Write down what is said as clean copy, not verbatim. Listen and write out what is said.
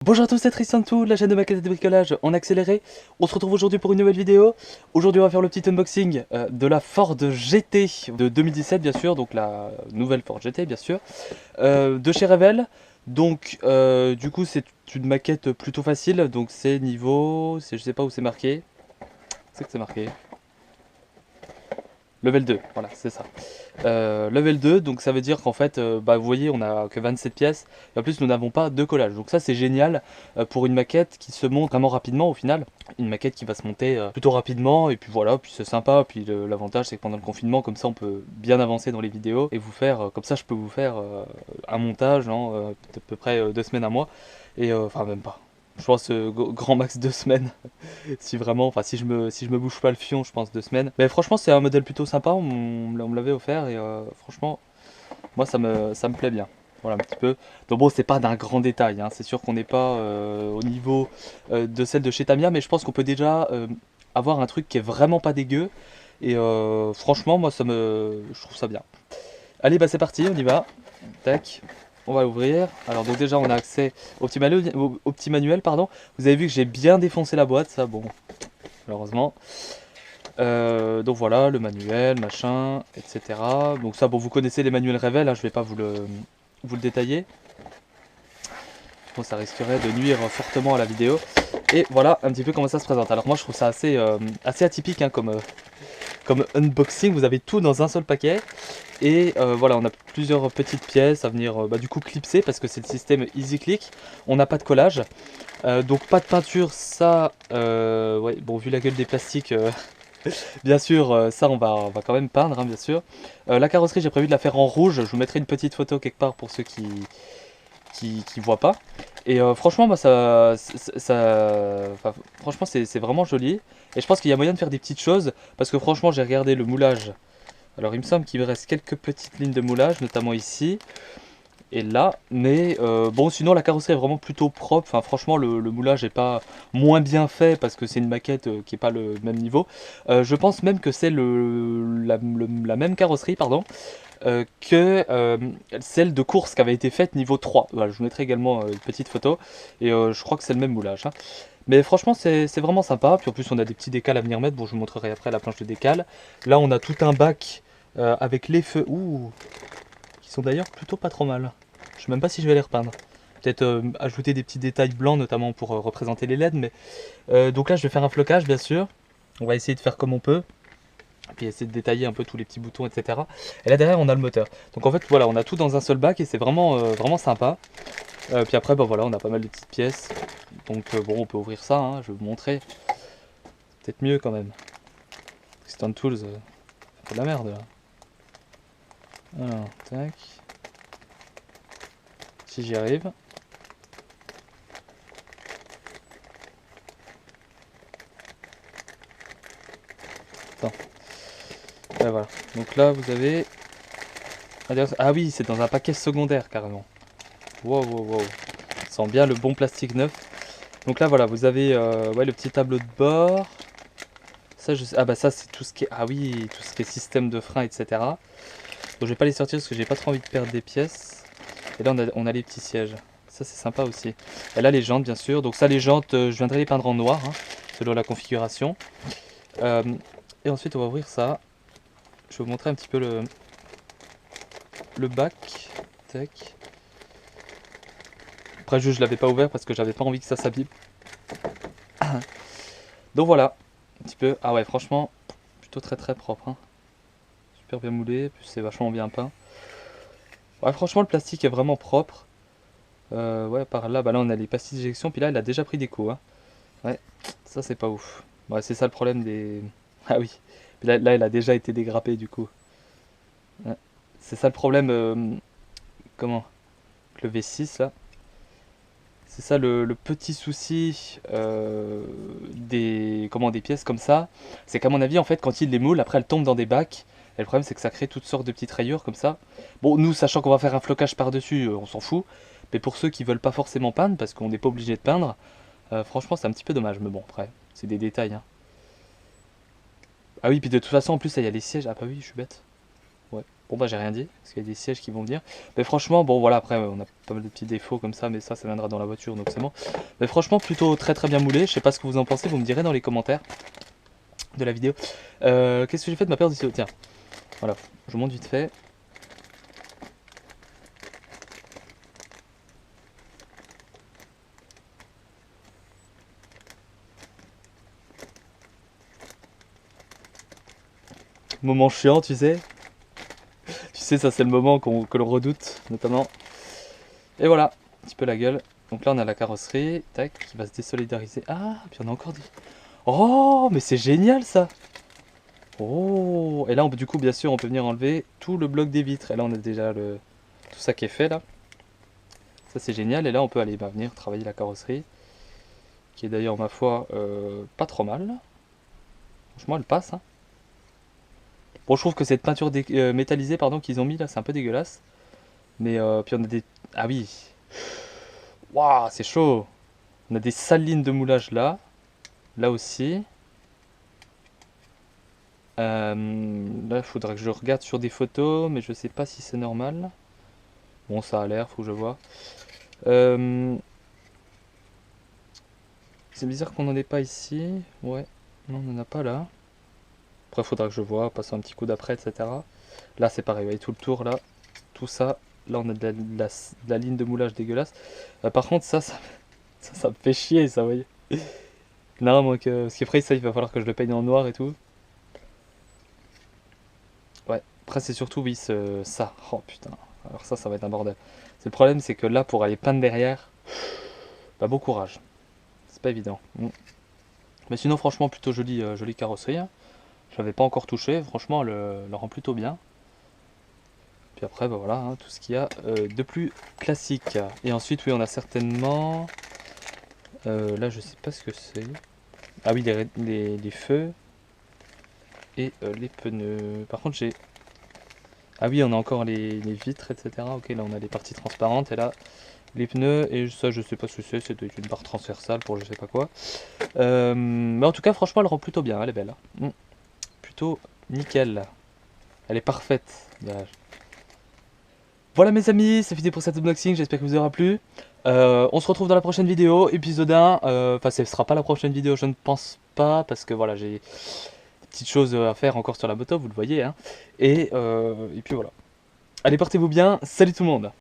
Bonjour à tous, c'est Tristan Tout, la chaîne de maquettes et de bricolage en accéléré. On se retrouve aujourd'hui pour une nouvelle vidéo. Aujourd'hui on va faire le petit unboxing de la Ford GT de 2017 bien sûr, donc la nouvelle Ford GT bien sûr, de chez Revell. Donc du coup c'est une maquette plutôt facile, donc c'est niveau, je sais pas où c'est marqué, c'est que c'est marqué. Level 2, voilà, c'est ça. Level 2, donc ça veut dire qu'en fait, vous voyez, on a que 27 pièces, et en plus nous n'avons pas de collage. Donc ça c'est génial pour une maquette qui se monte vraiment rapidement au final. Une maquette qui va se monter plutôt rapidement, et puis voilà, puis c'est sympa. Puis l'avantage c'est que pendant le confinement, comme ça on peut bien avancer dans les vidéos, et vous faire, comme ça je peux vous faire un montage en à peu près 2 semaines à mois, et enfin même pas. Je pense grand max 2 semaines. Si vraiment, enfin si je me bouge pas le fion, je pense 2 semaines. Mais franchement, c'est un modèle plutôt sympa, on me l'avait offert et franchement, moi ça me plaît bien. Voilà un petit peu. Donc bon, c'est pas d'un grand détail, hein. C'est sûr qu'on n'est pas au niveau de celle de chez Tamiya, mais je pense qu'on peut déjà avoir un truc qui est vraiment pas dégueu. Et franchement, moi je trouve ça bien. Allez, bah c'est parti, on y va. Tac. On va l'ouvrir. Alors donc déjà on a accès au petit manuel, pardon. Vous avez vu que j'ai bien défoncé la boîte, ça bon, malheureusement. Donc voilà, le manuel, machin, etc. Donc ça, bon, vous connaissez les manuels Revell, hein, je vais pas vous le détailler. Bon, ça risquerait de nuire fortement à la vidéo. Et voilà un petit peu comment ça se présente. Alors moi je trouve ça assez atypique hein, comme unboxing, vous avez tout dans un seul paquet. Et voilà, on a plusieurs petites pièces à venir du coup clipser parce que c'est le système Easy Click. On n'a pas de collage, donc pas de peinture, ça, ouais, bon, vu la gueule des plastiques, bien sûr, ça on va quand même peindre, hein, bien sûr. La carrosserie, j'ai prévu de la faire en rouge, je vous mettrai une petite photo quelque part pour ceux qui voient pas. Et franchement, moi, enfin, franchement, c'est vraiment joli. Et je pense qu'il y a moyen de faire des petites choses parce que franchement, j'ai regardé le moulage. Alors il me semble qu'il me reste quelques petites lignes de moulage, notamment ici et là. Mais bon, sinon la carrosserie est vraiment plutôt propre. Enfin franchement, le moulage n'est pas moins bien fait parce que c'est une maquette qui n'est pas le même niveau. Je pense même que c'est la même carrosserie, pardon, que celle de course qui avait été faite niveau 3. Voilà, je vous mettrai également une petite photo. Et je crois que c'est le même moulage, hein. Mais franchement, c'est vraiment sympa. Puis en plus, on a des petits décals à venir mettre. Bon, je vous montrerai après la planche de décal. Là, on a tout un bac avec les feux. Ouh, qui sont d'ailleurs plutôt pas trop mal. Je sais même pas si je vais les repeindre. Peut-être ajouter des petits détails blancs, notamment pour représenter les LED. Mais donc là, je vais faire un flocage, bien sûr. On va essayer de faire comme on peut. Puis essayer de détailler un peu tous les petits boutons, etc. Et là derrière, on a le moteur. Donc en fait, voilà, on a tout dans un seul bac et c'est vraiment sympa. Puis après, bah voilà, on a pas mal de petites pièces. Donc bon, on peut ouvrir ça, hein, je vais vous montrer. Peut-être mieux quand même. Stand Tools, c'est de la merde là. Alors, tac. Si j'y arrive. Attends. Et voilà. Donc là, vous avez... Ah oui, c'est dans un paquet secondaire carrément. Wow, wow, wow. Ça sent bien le bon plastique neuf. Donc là, voilà, vous avez ouais, le petit tableau de bord. Ça, ah bah ça, c'est tout ce qui est... Ah oui, tout ce qui est système de frein, etc. Donc je vais pas les sortir parce que j'ai pas trop envie de perdre des pièces. Et là, on a les petits sièges. Ça, c'est sympa aussi. Et là, les jantes, bien sûr. Donc ça, les jantes, je viendrai les peindre en noir, hein, selon la configuration. Euh, et ensuite, on va ouvrir ça. Je vais vous montrer un petit peu le bac. Tac. Après, je l'avais pas ouvert parce que j'avais pas envie que ça s'abîme. Donc voilà, un petit peu. Ah ouais, franchement, plutôt très très propre, hein. Super bien moulé, plus c'est vachement bien peint. Ouais, franchement, le plastique est vraiment propre. Ouais, par là, bah là, on a les pastilles d'éjection, puis là, il a déjà pris des coups, hein. Ouais, ça, c'est pas ouf. Ouais, c'est ça le problème des... Ah oui, puis là, il a déjà été dégrappé, du coup. Ouais. C'est ça le problème, comment? Le V6, là. C'est ça le petit souci des pièces comme ça. C'est qu'à mon avis, en fait, quand il les moule, après, elles tombent dans des bacs. Et le problème, c'est que ça crée toutes sortes de petites rayures comme ça. Bon, nous, sachant qu'on va faire un flocage par-dessus, on s'en fout. Mais pour ceux qui veulent pas forcément peindre, parce qu'on n'est pas obligé de peindre, franchement, c'est un petit peu dommage. Mais bon, après, c'est des détails, hein. Ah oui, puis de toute façon, en plus, il y a les sièges. Ah bah oui, je suis bête. Ouais. Bon bah j'ai rien dit, parce qu'il y a des sièges qui vont venir. Mais franchement, bon voilà, après on a pas mal de petits défauts comme ça, mais ça viendra dans la voiture, donc c'est bon. Mais franchement, plutôt très très bien moulé. Je sais pas ce que vous en pensez, vous me direz dans les commentaires de la vidéo. Qu'est-ce que j'ai fait de ma paire de stylos? Tiens, voilà, je vous montre vite fait. Moment chiant, tu sais. Tu sais, ça c'est le moment que l'on redoute, notamment. Et voilà, un petit peu la gueule. Donc là on a la carrosserie, tac, qui va se désolidariser. Ah, puis on a encore dit. Oh, mais c'est génial ça. Oh, et là du coup bien sûr on peut venir enlever tout le bloc des vitres. Et là on a déjà tout ça qui est fait là. Ça c'est génial. Et là on peut aller venir travailler la carrosserie. Qui est d'ailleurs ma foi pas trop mal. Franchement elle passe. Hein. Bon, je trouve que cette peinture métallisée pardon, qu'ils ont mis là, c'est un peu dégueulasse. Mais puis on a des... Ah oui. Waouh, c'est chaud. On a des sales lignes de moulage là. Là aussi. Là, il faudra que je regarde sur des photos, mais je sais pas si c'est normal. Bon, ça a l'air, faut que je vois. C'est bizarre qu'on n'en ait pas ici. Ouais, non, on n'en a pas là. Après, il faudra que je vois, passer un petit coup d'après, etc. Là, c'est pareil, vous voyez tout le tour là. Tout ça. Là, on a de la ligne de moulage dégueulasse. Par contre, ça me fait chier, ça, vous voyez. Non, moi, ce qui est vrai, ça, il va falloir que je le peigne en noir et tout. Ouais, après, c'est surtout, oui, ça. Oh putain. Alors, ça va être un bordel. Le problème, c'est que là, pour aller peindre derrière, bah, bon courage. C'est pas évident. Mais sinon, franchement, plutôt jolie carrosserie. Hein. Je l'avais pas encore touché. Franchement, elle rend plutôt bien. Puis après, bah voilà, hein, tout ce qu'il y a de plus classique. Et ensuite, oui, on a certainement... là, je sais pas ce que c'est. Ah oui, les feux. Et les pneus. Par contre, j'ai... Ah oui, on a encore les vitres, etc. Ok, là, on a les parties transparentes. Et là, les pneus. Et ça, je sais pas ce que c'est. Une barre transversale pour je sais pas quoi. Mais en tout cas, franchement, elle rend plutôt bien. Elle est belle. Plutôt nickel. Elle est parfaite. Voilà mes amis, c'est fini pour cet unboxing, j'espère que vous aura plu. On se retrouve dans la prochaine vidéo, épisode 1. Enfin, ce sera pas la prochaine vidéo, je ne pense pas, parce que voilà, j'ai des petites choses à faire encore sur la moto, vous le voyez. Hein. Et puis voilà. Allez, portez-vous bien, salut tout le monde!